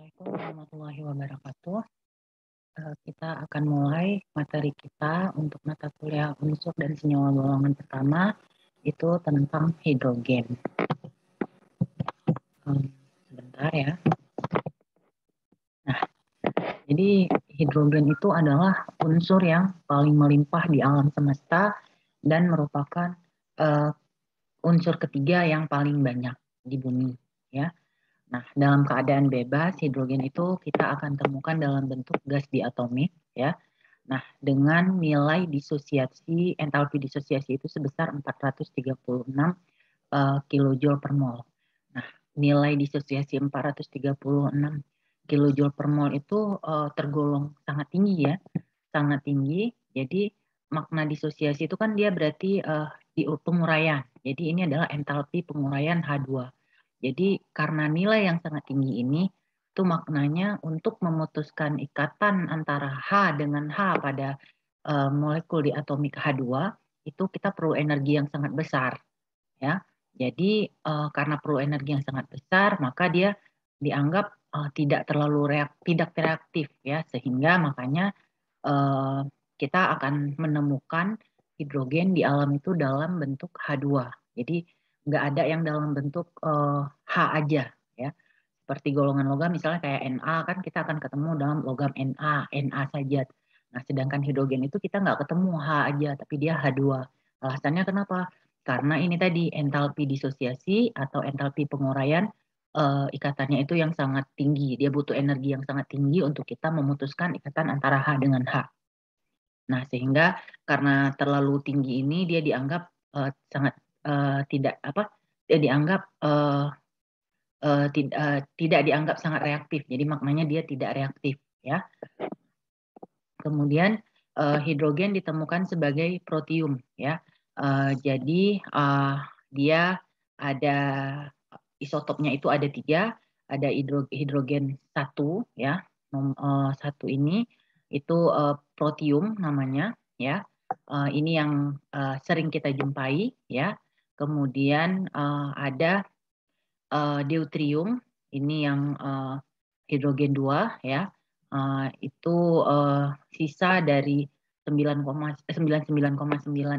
Assalamualaikum warahmatullahi wabarakatuh. Kita akan mulai materi kita untuk mata kuliah unsur dan senyawa golongan pertama, itu tentang hidrogen. Sebentar ya. Nah, jadi hidrogen itu adalah unsur yang paling melimpah di alam semesta dan merupakan unsur ketiga yang paling banyak di bumi, ya. Nah, dalam keadaan bebas, hidrogen itu kita akan temukan dalam bentuk gas diatomik, ya. Nah, dengan nilai disosiasi, entalpi disosiasi itu sebesar 436 kilojoule per mol. Nah, nilai disosiasi 436 kilojoule per mol itu tergolong sangat tinggi ya, sangat tinggi. Jadi makna disosiasi itu kan dia berarti di penguraian. Jadi ini adalah entalpi penguraian H2. Jadi karena nilai yang sangat tinggi ini, itu maknanya untuk memutuskan ikatan antara H dengan H pada molekul di atomik H2, itu kita perlu energi yang sangat besar, ya. Jadi karena perlu energi yang sangat besar, maka dia dianggap tidak terlalu tidak reaktif, ya, sehingga makanya kita akan menemukan hidrogen di alam itu dalam bentuk H2. Jadi nggak ada yang dalam bentuk H aja, ya. Seperti golongan logam misalnya kayak Na kan kita akan ketemu dalam logam Na saja. Nah, sedangkan hidrogen itu kita nggak ketemu H aja, tapi dia H2. Alasannya kenapa? Karena ini tadi entalpi disosiasi atau entalpi penguraian ikatannya itu yang sangat tinggi. Dia butuh energi yang sangat tinggi untuk kita memutuskan ikatan antara H dengan H. Nah, sehingga karena terlalu tinggi ini dia dianggap sangat tidak apa? Dia dianggap tidak dianggap sangat reaktif. Jadi maknanya dia tidak reaktif, ya. Kemudian hidrogen ditemukan sebagai protium, ya. Jadi dia ada isotopnya itu ada 3, ada hidrogen 1, ya. Satu ini itu protium namanya, ya. Ini yang sering kita jumpai, ya. Kemudian ada deuterium, ini yang hidrogen 2, ya. Itu sisa dari 99,9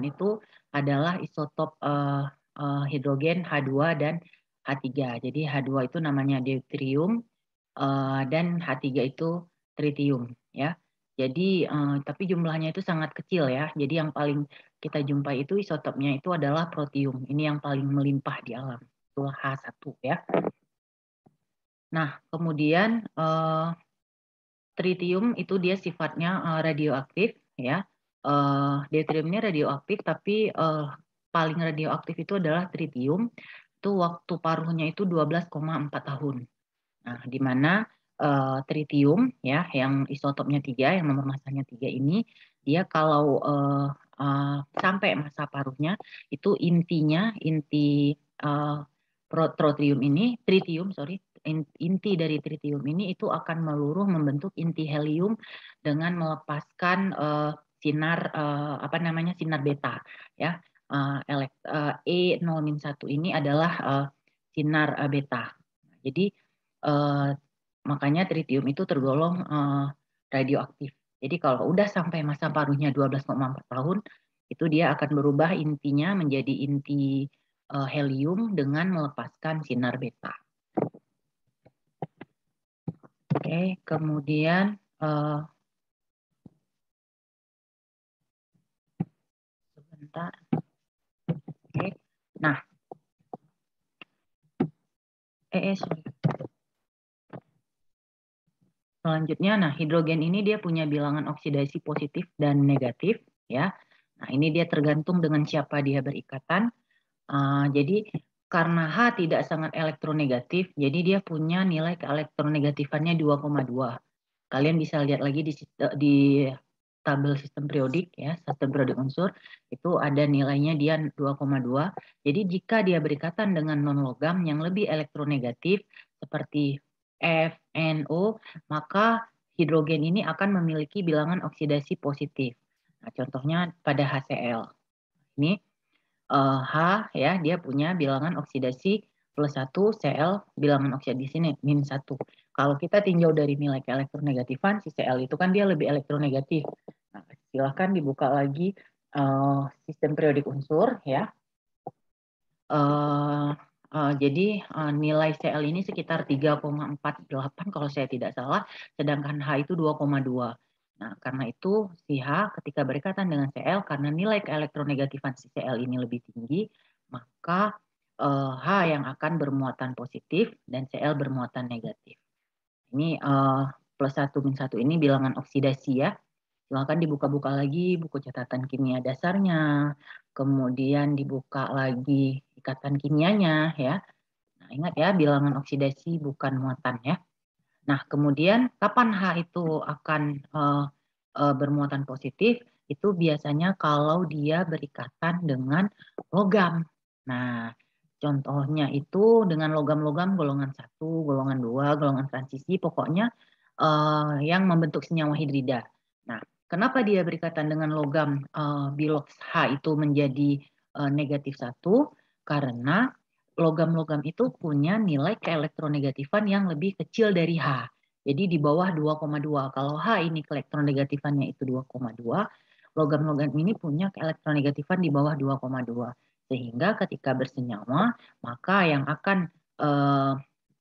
itu adalah isotop hidrogen H2 dan H3. Jadi H2 itu namanya deuterium dan H3 itu tritium, ya. Jadi tapi jumlahnya itu sangat kecil, ya. Jadi yang paling kita jumpai itu isotopnya itu adalah protium. Ini yang paling melimpah di alam. Itu H1, ya. Nah, kemudian tritium itu dia sifatnya radioaktif, ya. Deuterium ini radioaktif, tapi paling radioaktif itu adalah tritium. Itu waktu paruhnya itu 12,4 tahun. Nah, di mana tritium, ya, yang isotopnya 3, yang nomor masanya 3 ini, dia kalau sampai masa paruhnya itu inti inti dari tritium ini itu akan meluruh membentuk inti helium dengan melepaskan sinar sinar beta, ya. E0-1 ini adalah sinar beta. Jadi makanya tritium itu tergolong radioaktif. Jadi kalau udah sampai masa paruhnya 12,4 tahun, itu dia akan berubah intinya menjadi inti helium dengan melepaskan sinar beta. Oke, kemudian sebentar. Oke, nah, selanjutnya, nah, hidrogen ini dia punya bilangan oksidasi positif dan negatif, ya. Nah, ini dia tergantung dengan siapa dia berikatan. Jadi karena H tidak sangat elektronegatif, jadi dia punya nilai keelektronegatifannya 2,2. Kalian bisa lihat lagi di tabel sistem periodik, ya, sistem periodik unsur itu ada nilainya dia 2,2. Jadi jika dia berikatan dengan non logam yang lebih elektronegatif seperti F, NO, maka hidrogen ini akan memiliki bilangan oksidasi positif. Nah, contohnya pada HCl. Ini H, ya, dia punya bilangan oksidasi plus 1, Cl bilangan oksidasi min 1. Kalau kita tinjau dari nilai keelektronegatifan, si Cl itu kan dia lebih elektronegatif. Nah, silahkan dibuka lagi sistem periodik unsur ya. Jadi nilai Cl ini sekitar 3,48 kalau saya tidak salah, sedangkan H itu 2,2. Nah, karena itu si H ketika berikatan dengan Cl, karena nilai keelektronegatifan si Cl ini lebih tinggi, maka H yang akan bermuatan positif dan Cl bermuatan negatif. Ini plus 1 min 1 ini bilangan oksidasi ya. Silakan dibuka-buka lagi buku catatan kimia dasarnya, kemudian dibuka lagi ikatan kimianya ya. Nah, ingat ya, bilangan oksidasi bukan muatan ya. Nah, kemudian kapan H itu akan bermuatan positif? Itu biasanya kalau dia berikatan dengan logam. Nah, contohnya itu dengan logam-logam golongan 1, golongan 2, golongan transisi, pokoknya yang membentuk senyawa hidrida. Nah, kenapa dia berikatan dengan logam bilox H itu menjadi negatif 1? Karena logam-logam itu punya nilai keelektronegatifan yang lebih kecil dari H. Jadi di bawah 2,2. Kalau H ini keelektronegatifan itu 2,2, logam-logam ini punya keelektronegatifan di bawah 2,2. Sehingga ketika bersenyawa, maka yang akan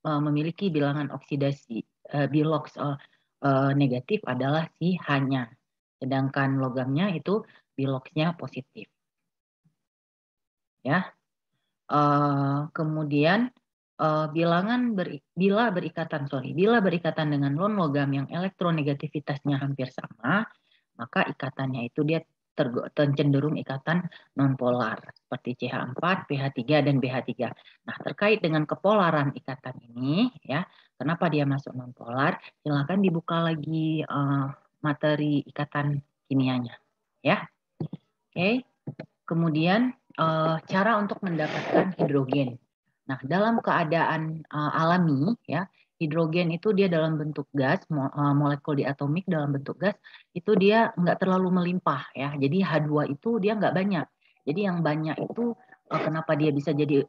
memiliki bilangan oksidasi bilox negatif adalah si H-nya. Sedangkan logamnya itu biloxnya positif. Ya. Kemudian bila berikatan dengan non logam yang elektronegativitasnya hampir sama, maka ikatannya itu dia cenderung ikatan nonpolar seperti CH4, PH3 dan BH3. Nah, terkait dengan kepolaran ikatan ini ya, kenapa dia masuk nonpolar? Silakan dibuka lagi materi ikatan kimianya ya. Oke. Kemudian cara untuk mendapatkan hidrogen. Nah, dalam keadaan alami ya, hidrogen itu dia dalam bentuk gas, molekul diatomik dalam bentuk gas, itu dia nggak terlalu melimpah ya. Jadi H2 itu dia nggak banyak. Jadi yang banyak itu kenapa dia bisa jadi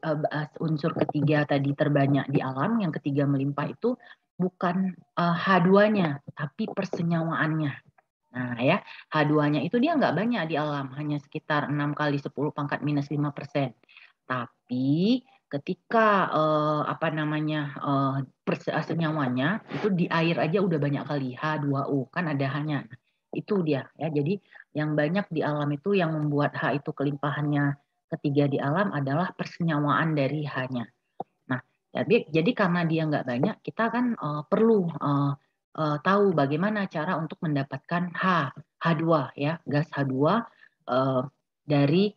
unsur ketiga tadi terbanyak di alam, yang ketiga melimpah itu bukan H2-nya, tapi persenyawaannya. Nah ya, H2-nya itu dia nggak banyak di alam, hanya sekitar 6 kali 10 pangkat minus 5%. Tapi ketika senyawanya itu di air aja udah banyak kali, H2O, kan ada H-nya. Itu dia ya. Jadi yang banyak di alam itu yang membuat H itu kelimpahannya ketiga di alam adalah persenyawaan dari H-nya. Nah, jadi karena dia nggak banyak, kita kan perlu tahu bagaimana cara untuk mendapatkan H2 ya, gas H2 dari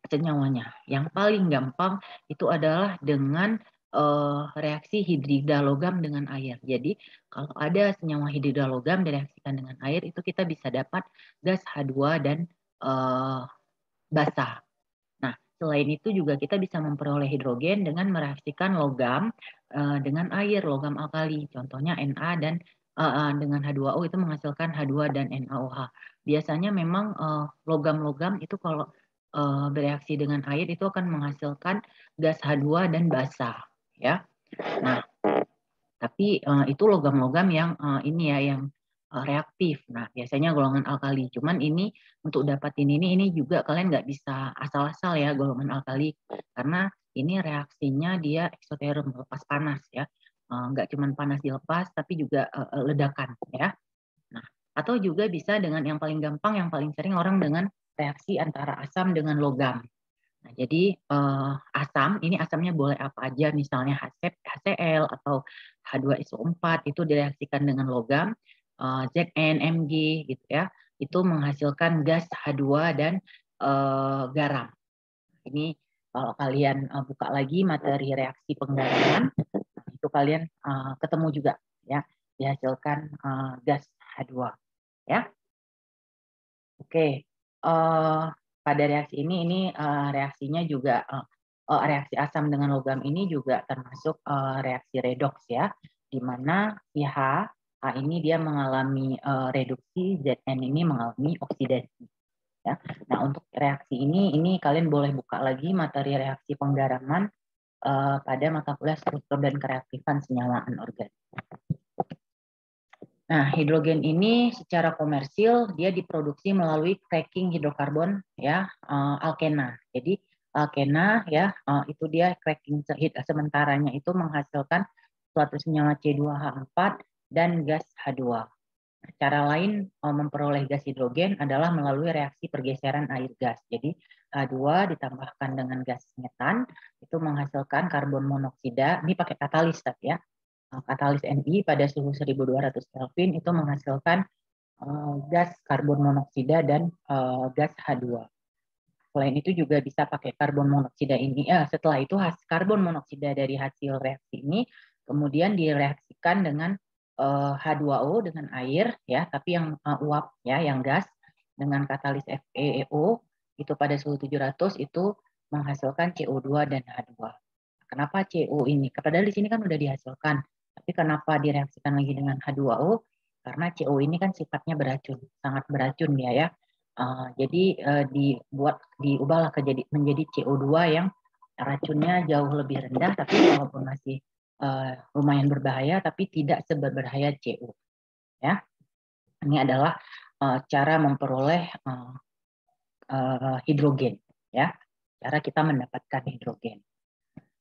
senyawanya. Yang paling gampang itu adalah dengan reaksi hidrida logam dengan air. Jadi kalau ada senyawa hidrida logam direaksikan dengan air, itu kita bisa dapat gas H2 dan basa. Nah, selain itu juga kita bisa memperoleh hidrogen dengan mereaksikan logam dengan air, logam alkali. Contohnya Na dan dengan H2O itu menghasilkan H2 dan NaOH. Biasanya memang logam-logam itu kalau bereaksi dengan air itu akan menghasilkan gas H2 dan basa, ya. Nah, tapi itu logam-logam yang ini ya yang reaktif. Nah, biasanya golongan alkali. Cuman ini untuk dapatin ini juga kalian nggak bisa asal-asal ya golongan alkali karena ini reaksinya dia eksoterm, lepas panas ya. Nggak cuman panas dilepas tapi juga ledakan ya. Nah, atau juga bisa dengan yang paling gampang, yang paling sering orang dengan reaksi antara asam dengan logam. Nah, jadi asam, ini asamnya boleh apa aja, misalnya HCl atau H2SO4 itu direaksikan dengan logam, Zn, Mg gitu ya, itu menghasilkan gas H2 dan garam. Ini kalau kalian buka lagi materi reaksi penggaraman, itu kalian ketemu juga ya, dihasilkan gas H2 ya. Oke, pada reaksi ini reaksinya juga reaksi asam dengan logam ini juga termasuk reaksi redoks ya, di mana si H ini dia mengalami reduksi, Zn ini mengalami oksidasi. Ya. Nah untuk reaksi ini kalian boleh buka lagi materi reaksi penggaraman pada mata kuliah struktur dan kereaktifan senyawa anorganik. Nah, hidrogen ini secara komersil dia diproduksi melalui cracking hidrokarbon ya, alkena. Jadi alkena ya, itu dia cracking sementaranya itu menghasilkan suatu senyawa C2H4 dan gas H2. Cara lain memperoleh gas hidrogen adalah melalui reaksi pergeseran air gas. Jadi H2 ditambahkan dengan gas metan itu menghasilkan karbon monoksida. Ini pakai katalis ya. Katalis Ni pada suhu 1200 Kelvin itu menghasilkan gas karbon monoksida dan gas H2. Selain itu juga bisa pakai karbon monoksida ini. Setelah itu karbon monoksida dari hasil reaksi ini kemudian direaksikan dengan H2O dengan air ya, tapi yang uap ya, yang gas dengan katalis FeO itu pada suhu 700 itu menghasilkan CO2 dan H2. Kenapa CO ini? Padahal di sini kan udah dihasilkan, tapi kenapa direaksikan lagi dengan H2O? Karena CO ini kan sifatnya beracun, sangat beracun dia ya. Jadi diubahlah menjadi CO2 yang racunnya jauh lebih rendah, tapi walaupun masih lumayan berbahaya, tapi tidak seberbahaya CO. Ya, ini adalah cara memperoleh hidrogen. Ya, cara kita mendapatkan hidrogen.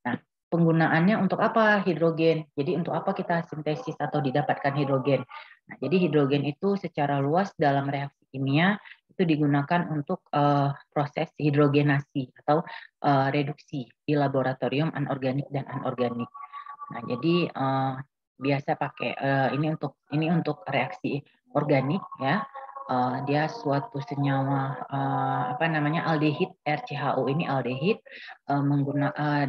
Nah, penggunaannya untuk apa hidrogen? Jadi untuk apa kita sintesis atau didapatkan hidrogen? Nah, jadi hidrogen itu secara luas dalam reaksi kimia itu digunakan untuk proses hidrogenasi atau reduksi di laboratorium anorganik dan anorganik. Nah, jadi biasa pakai ini untuk reaksi organik ya. Dia suatu senyawa aldehid RCHO ini aldehid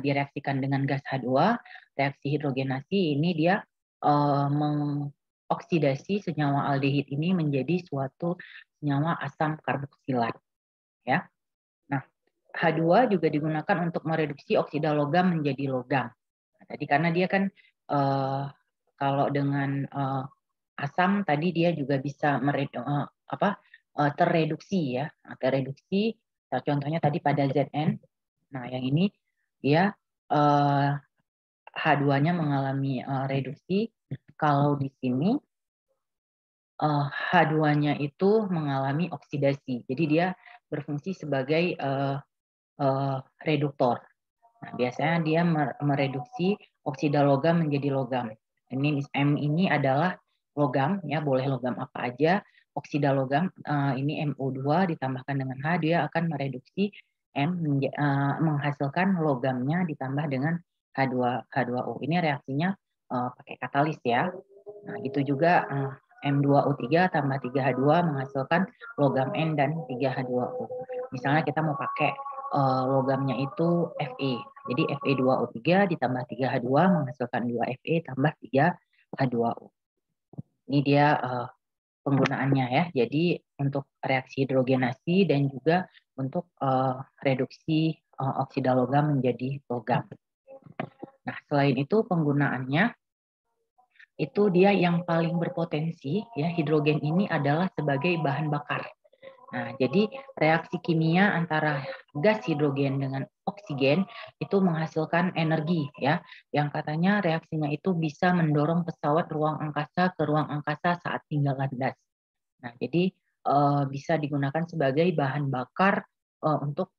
direaksikan dengan gas H2, reaksi hidrogenasi ini dia mengoksidasi senyawa aldehid ini menjadi suatu senyawa asam karboksilat ya. Nah, H2 juga digunakan untuk mereduksi oksida logam menjadi logam. Nah, tadi karena dia kan kalau dengan asam tadi dia juga bisa terreduksi ya, terreduksi. Contohnya tadi pada Zn. Nah, yang ini dia H2-nya mengalami reduksi. Kalau di sini H2-nya itu mengalami oksidasi. Jadi dia berfungsi sebagai reduktor. Nah, biasanya dia mereduksi oksida logam menjadi logam. Ini M ini adalah logam ya, boleh logam apa aja. Oksida logam ini MO2 ditambahkan dengan H, dia akan mereduksi M menghasilkan logamnya ditambah dengan H2O. Ini reaksinya pakai katalis ya. Nah, itu juga M2O3 tambah 3H2 menghasilkan logam N dan 3H2O. Misalnya kita mau pakai logamnya itu Fe. Jadi Fe2O3 ditambah 3H2 menghasilkan 2Fe tambah 3H2O. Ini dia penggunaannya ya. Jadi untuk reaksi hidrogenasi dan juga untuk reduksi oksida logam menjadi logam. Nah, selain itu penggunaannya itu dia yang paling berpotensi ya, hidrogen ini adalah sebagai bahan bakar. Nah, jadi reaksi kimia antara gas hidrogen dengan oksigen itu menghasilkan energi ya, yang katanya reaksinya itu bisa mendorong pesawat ruang angkasa ke ruang angkasa saat tinggal landas. Nah, jadi bisa digunakan sebagai bahan bakar untuk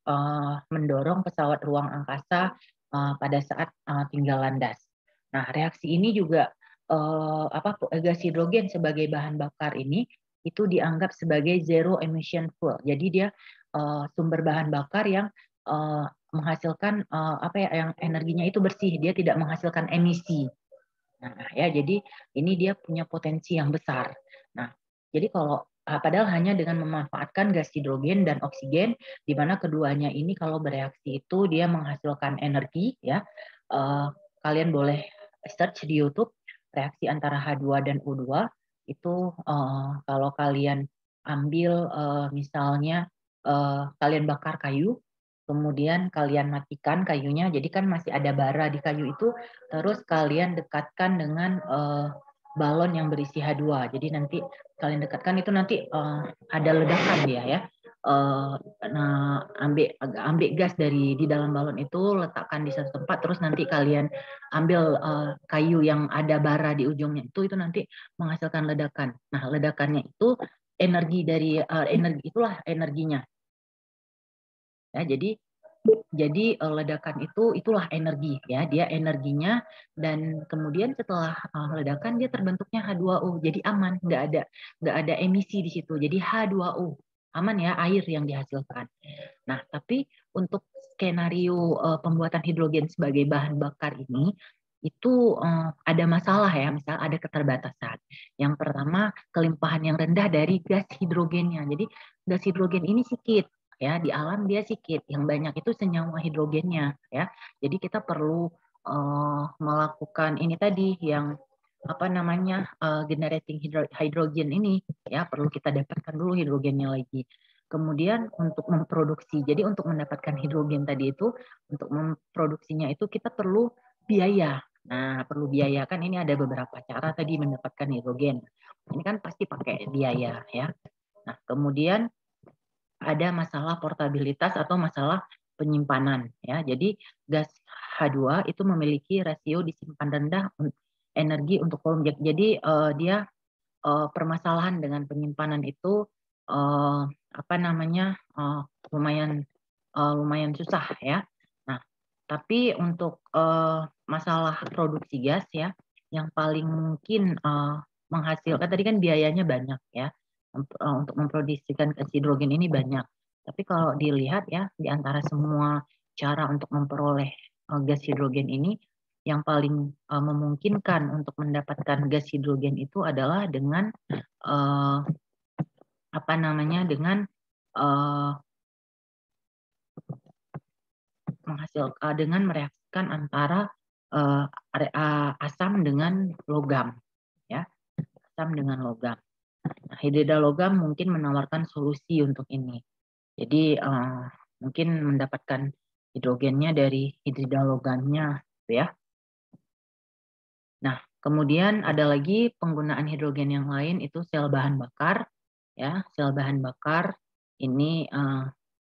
mendorong pesawat ruang angkasa pada saat tinggal landas. Nah, reaksi ini juga gas hidrogen sebagai bahan bakar ini itu dianggap sebagai zero emission fuel. Jadi dia sumber bahan bakar yang menghasilkan yang energinya itu bersih, dia tidak menghasilkan emisi. Nah, ya jadi ini dia punya potensi yang besar. Nah, jadi kalau padahal hanya dengan memanfaatkan gas hidrogen dan oksigen, di mana keduanya ini kalau bereaksi itu dia menghasilkan energi ya. Kalian boleh search di YouTube reaksi antara H2 dan O2 itu kalau kalian ambil misalnya kalian bakar kayu, kemudian kalian matikan kayunya, jadi kan masih ada bara di kayu itu, terus kalian dekatkan dengan balon yang berisi H2. Jadi nanti kalian dekatkan itu nanti ada ledakan dia ya. ambil gas di dalam balon itu, letakkan di satu tempat, terus nanti kalian ambil kayu yang ada bara di ujungnya itu nanti menghasilkan ledakan. Nah, ledakannya itu energi itulah energinya. Ya, jadi ledakan itulah energi ya, dia energinya, dan kemudian setelah ledakan dia terbentuknya H2O, jadi aman, nggak ada emisi di situ, jadi H2O aman ya, air yang dihasilkan. Nah, tapi untuk skenario pembuatan hidrogen sebagai bahan bakar ini itu ada masalah ya, misal ada keterbatasan. Yang pertama, kelimpahan yang rendah dari gas hidrogennya. Jadi gas hidrogen ini sedikit ya, di alam dia sedikit, yang banyak itu senyawa hidrogennya ya. Jadi kita perlu melakukan ini tadi yang apa namanya generating hydrogen ini ya, perlu kita dapatkan dulu hidrogennya lagi. Kemudian untuk memproduksi, jadi untuk mendapatkan hidrogen tadi itu, untuk memproduksinya itu kita perlu biaya. Nah, perlu biaya kan, ini ada beberapa cara tadi mendapatkan hidrogen. Ini kan pasti pakai biaya ya. Nah, kemudian ada masalah portabilitas atau masalah penyimpanan ya. Jadi gas H2 itu memiliki rasio disimpan rendah energi untuk volume. Jadi dia permasalahan dengan penyimpanan itu apa namanya lumayan susah ya. Nah, tapi untuk masalah produksi gas ya, yang paling mungkin menghasilkan tadi kan biayanya banyak ya, untuk memproduksikan gas hidrogen ini banyak. Tapi kalau dilihat ya, di antara semua cara untuk memperoleh gas hidrogen ini, yang paling memungkinkan untuk mendapatkan gas hidrogen itu adalah dengan apa namanya dengan mereaksikan antara asam dengan logam ya, asam dengan logam. Nah, hidrida logam mungkin menawarkan solusi untuk ini. Jadi mungkin mendapatkan hidrogennya dari hidrida logamnya ya. Nah, kemudian ada lagi penggunaan hidrogen yang lain, itu sel bahan bakar ya. Sel bahan bakar ini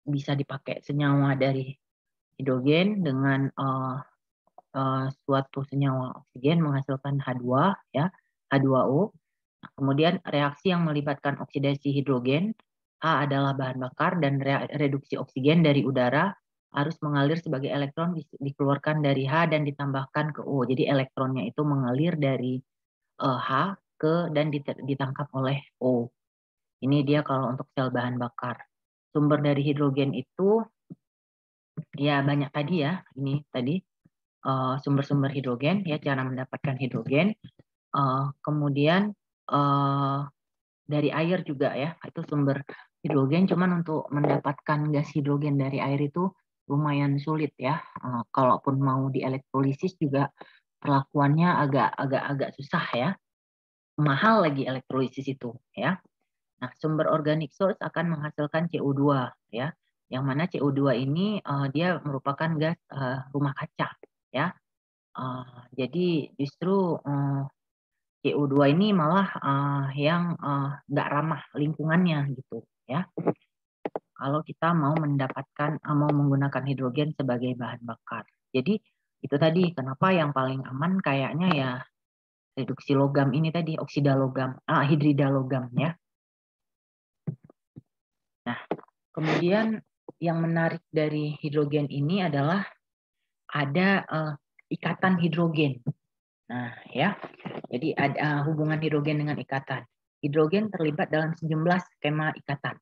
bisa dipakai senyawa dari hidrogen dengan suatu senyawa oksigen menghasilkan H2 ya, H2O. Nah, kemudian reaksi yang melibatkan oksidasi hidrogen, H adalah bahan bakar, dan reduksi oksigen dari udara harus mengalir sebagai elektron dikeluarkan dari H dan ditambahkan ke O. Jadi elektronnya itu mengalir dari H dan ditangkap oleh O. Ini dia kalau untuk sel bahan bakar. Sumber dari hidrogen itu ya banyak tadi ya. Ini tadi sumber-sumber hidrogen ya, cara mendapatkan hidrogen. Kemudian dari air juga ya, itu sumber hidrogen. Cuman untuk mendapatkan gas hidrogen dari air itu lumayan sulit ya. Kalaupun mau dielektrolisis juga perlakuannya agak susah ya. Mahal lagi elektrolisis itu ya. Nah, sumber organic source akan menghasilkan CO2 ya. Yang mana CO2 ini dia merupakan gas rumah kaca ya. Jadi justru CO2 ini malah yang nggak ramah lingkungannya gitu ya. Kalau kita mau menggunakan hidrogen sebagai bahan bakar. Jadi itu tadi kenapa yang paling aman kayaknya ya reduksi logam ini tadi, hidrida logam ya. Nah, kemudian yang menarik dari hidrogen ini adalah ada ikatan hidrogen. Nah, ya. Jadi ada hubungan hidrogen dengan ikatan. Hidrogen terlibat dalam sejumlah skema ikatan.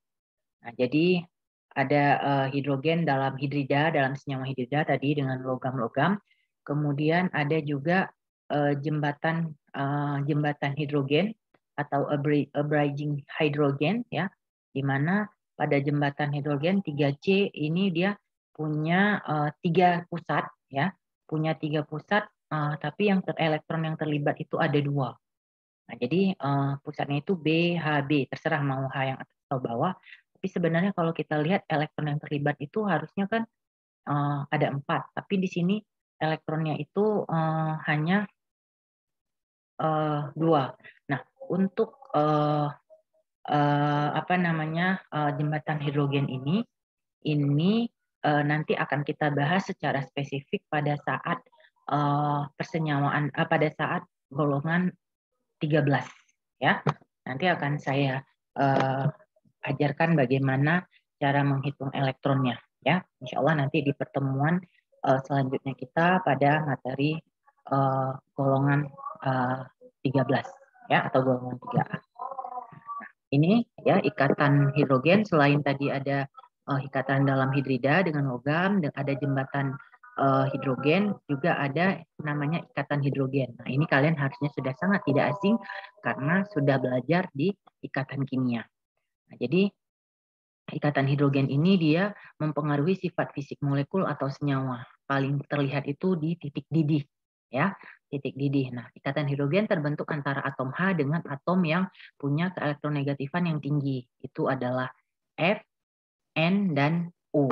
Nah, jadi ada hidrogen dalam senyawa hidrida tadi dengan logam-logam. Kemudian ada juga jembatan hidrogen atau a bridging hydrogen ya, di mana pada jembatan hidrogen 3C ini dia punya 3 pusat ya, tapi elektron yang terlibat itu ada 2. Nah, jadi pusatnya itu B, H, B, terserah mau H yang atas atau bawah. Tapi sebenarnya kalau kita lihat elektron yang terlibat itu harusnya kan ada 4, tapi di sini elektronnya itu hanya 2. Nah, untuk jembatan hidrogen ini nanti akan kita bahas secara spesifik pada saat persenyawaan pada saat golongan 13 ya. Nanti akan saya ajarkan bagaimana cara menghitung elektronnya ya. Insya Allah nanti di pertemuan selanjutnya kita pada materi golongan 13 ya, atau golongan 3A. Ini ya ikatan hidrogen, selain tadi ada ikatan dalam hidrida dengan logam, dan ada jembatan hidrogen, juga ada namanya ikatan hidrogen. Nah, ini kalian harusnya sudah sangat tidak asing karena sudah belajar di ikatan kimia. Nah, jadi ikatan hidrogen ini dia mempengaruhi sifat fisik molekul atau senyawa. Paling terlihat itu di titik didih, ya, titik didih. Nah, ikatan hidrogen terbentuk antara atom H dengan atom yang punya keelektronegatifan yang tinggi. Itu adalah F, N, dan O,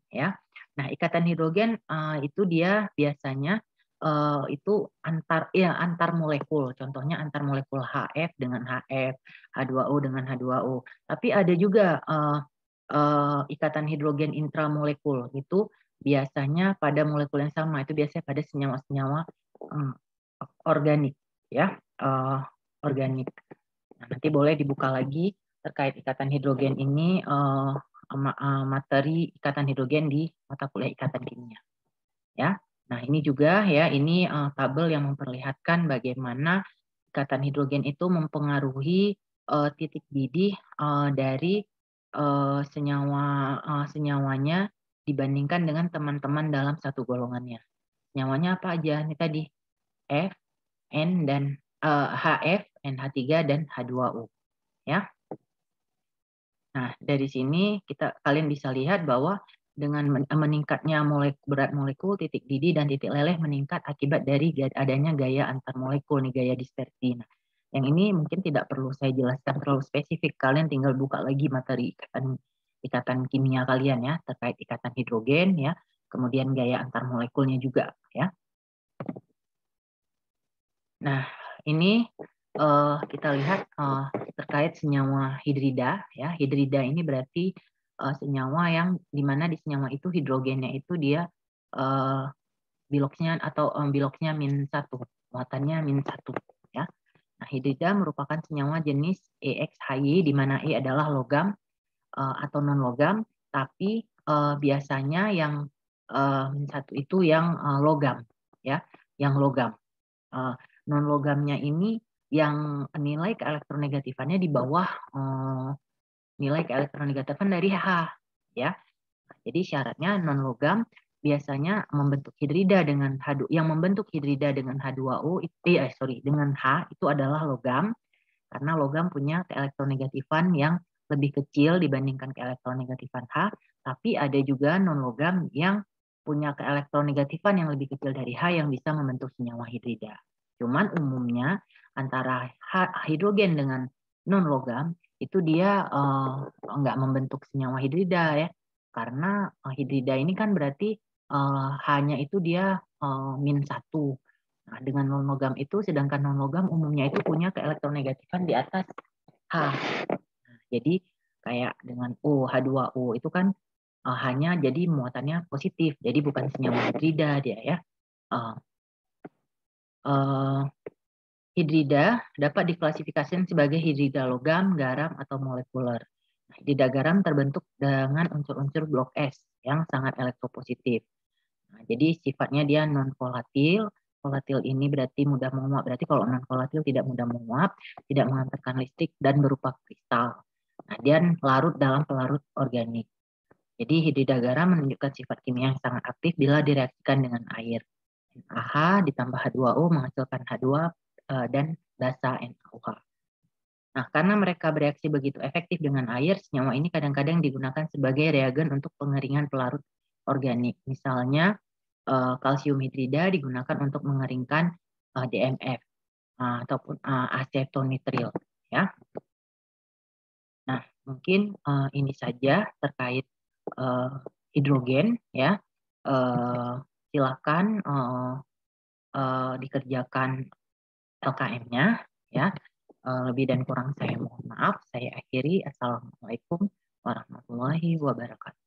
ya. Nah, ikatan hidrogen itu dia biasanya itu antar molekul. Contohnya antar molekul HF dengan HF, H2O dengan H2O. Tapi ada juga ikatan hidrogen intramolekul. Itu biasanya pada molekul yang sama. Itu biasanya pada senyawa-senyawa organik, ya, organik. Nah, nanti boleh dibuka lagi terkait ikatan hidrogen ini, materi ikatan hidrogen di mata kuliah ikatan kimia. Ya, nah ini juga ya, ini tabel yang memperlihatkan bagaimana ikatan hidrogen itu mempengaruhi titik didih dari senyawanya dibandingkan dengan teman-teman dalam satu golongannya. Senyawanya apa aja? Ini tadi F, N, dan HF, NH3, dan H2O. Ya. Nah, dari sini kalian bisa lihat bahwa dengan meningkatnya berat molekul, titik didih dan titik leleh meningkat akibat dari adanya gaya antar molekul, nih, gaya dispersi. Nah, yang ini mungkin tidak perlu saya jelaskan terlalu spesifik. Kalian tinggal buka lagi materi ikatan kimia kalian ya, terkait ikatan hidrogen ya, kemudian gaya antar molekulnya juga ya. Nah, ini kita lihat terkait senyawa hidrida ya. Hidrida ini berarti senyawa yang dimana di senyawa itu hidrogennya itu dia biloknya -1, muatannya -1 ya. Nah, hidrida merupakan senyawa jenis EXHY di mana E adalah logam atau non logam, tapi biasanya yang -1 itu yang logam ya, yang logam. Non logamnya ini yang nilai keelektronegatifannya di bawah nilai keelektronegatifan dari H ya. Jadi syaratnya non logam biasanya membentuk hidrida dengan H2, yang membentuk hidrida dengan H2O dengan H itu adalah logam, karena logam punya keelektronegatifan yang lebih kecil dibandingkan keelektronegatifan H, tapi ada juga non logam yang punya keelektronegatifan yang lebih kecil dari H yang bisa membentuk senyawa hidrida. Cuman umumnya antara hidrogen dengan non logam itu dia nggak membentuk senyawa hidrida ya, karena hidrida ini kan berarti H-nya itu dia -1. Nah, dengan non logam itu, sedangkan non logam umumnya itu punya keelektronegatifan di atas H. Nah, jadi kayak dengan O, H2O itu kan hanya jadi muatannya positif, jadi bukan senyawa hidrida dia ya. Hidrida dapat diklasifikasikan sebagai hidrida logam, garam, atau molekuler. Nah, hidrida garam terbentuk dengan unsur-unsur blok S yang sangat elektropositif. Nah, jadi sifatnya dia non volatil. Volatil ini berarti mudah menguap. Berarti kalau non volatil tidak mudah menguap, tidak mengantarkan listrik, dan berupa kristal. Nah, dan larut dalam pelarut organik. Jadi hidrida garam menunjukkan sifat kimia yang sangat aktif bila direaksikan dengan air. NaH ditambah H2O menghasilkan H2 dan basa NaOH. Nah, karena mereka bereaksi begitu efektif dengan air, senyawa ini kadang-kadang digunakan sebagai reagen untuk pengeringan pelarut organik. Misalnya, kalsium hidrida digunakan untuk mengeringkan DMF ataupun acetonitril. Ya. Nah, mungkin ini saja terkait hidrogen. Ya. Silakan dikerjakan LKM-nya. Ya. Lebih dan kurang saya mohon maaf. Saya akhiri. Assalamualaikum warahmatullahi wabarakatuh.